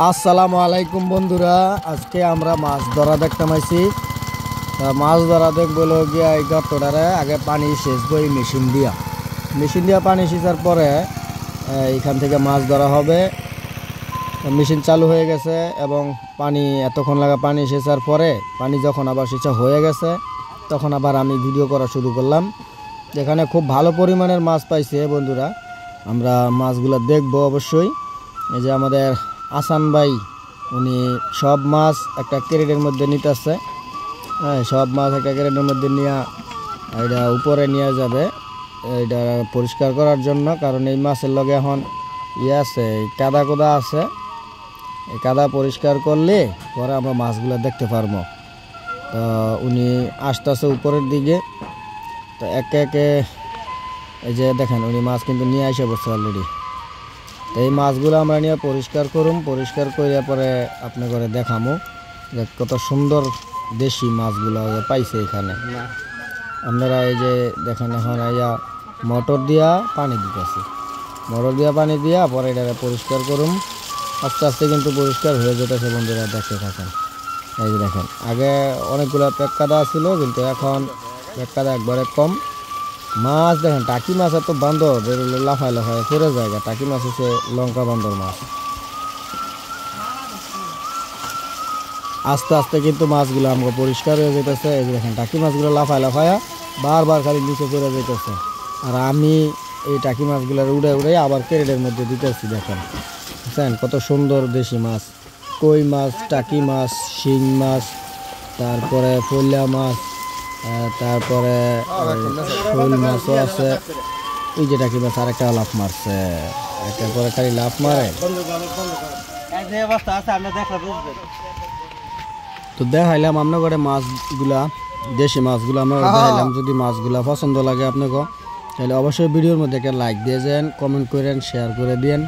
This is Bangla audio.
আসসালামু আলাইকুম বন্ধুরা, আজকে আমরা মাছ ধরা দেখতে পাইছি। মাছ ধরা দেখবো গিয়া এই গর্তটারে আগে পানি সেচবো এই মেশিন দিয়া পানি সেচার পরে এখান থেকে মাছ ধরা হবে। মেশিন চালু হয়ে গেছে এবং পানি এতক্ষণ লাগা পানি সেচার পরে পানি যখন আবার সেচা হয়ে গেছে তখন আবার আমি ভিডিও করা শুরু করলাম। যেখানে খুব ভালো পরিমাণের মাছ পাইছে বন্ধুরা, আমরা মাছগুলো দেখবো অবশ্যই। এই যে আমাদের আসান ভাই, উনি সব মাছ একটা ক্যারেটের মধ্যে নিতেছে। সব মাছ একটা ক্যারেটের মধ্যে নিয়ে এটা উপরে নিয়ে যাবে এটা পরিষ্কার করার জন্য, কারণ এই মাছের লগে এখন আছে কাদা কোদা আছে। এই কাদা পরিষ্কার করলে পরে আমরা মাছগুলো দেখতে পারবো। তো উনি আসতেছে উপরের দিকে, তো একে একে এই যে দেখেন উনি মাছ কিন্তু নিয়ে এসে বসছে অলরেডি। তো এই মাছগুলো আমরা নিয়ে পরিষ্কার করুম, পরিষ্কার করে পরে আপনি করে দেখামো যে কত সুন্দর দেশি মাছগুলো পাইছে এখানে। আপনারা এই যে দেখেন এখন মোটর দিয়া পানি দিতেছি, মোটর দিয়া পানি দিয়া পরে এটা পরিষ্কার করুম। আস্তে আস্তে কিন্তু পরিষ্কার হয়ে যেতেছে বন্ধুরা, দেখতে থাকেন। এই যে দেখেন আগে অনেকগুলো পেক কাদা ছিল, কিন্তু এখন পেক কাদা একবারে কম। মাছ দেখেন টাকি মাছ এত বান্দর লাফায় লাফায় ফেরে জায়গা। টাকি মাছ হচ্ছে লঙ্কা বান্দর মাছ। আস্তে আস্তে কিন্তু মাছগুলো আমাকে পরিষ্কার হয়ে যেতেছে। এই যে দেখেন টাকি মাছগুলো লাফায় লাফায়া বারবার খালি নিচে ফেরে যেতেছে, আর আমি এই টাকি মাছগুলোর উড়ে উড়ে আবার ক্যারেটের মধ্যে দিতেছি। দেখেন বুঝছেন কত সুন্দর দেশি মাছ, কই মাছ, টাকি মাছ, শিং মাছ, তারপরে পয়লা মাছ, তারপরে শোল মাছও আছে। এই যে টাকি মাছ আরেকটা লাফ মারছে, একটা পরে খালি লাফ মারে। তো দেখাইলাম আপনার ঘরে মাছগুলা, দেশি মাছগুলো আমরা দেখাইলাম। যদি মাছগুলা পছন্দ লাগে আপনাকে তাহলে অবশ্যই ভিডিওর মধ্যে একটা লাইক দিয়ে যান, কমেন্ট করেন, শেয়ার করে দিন।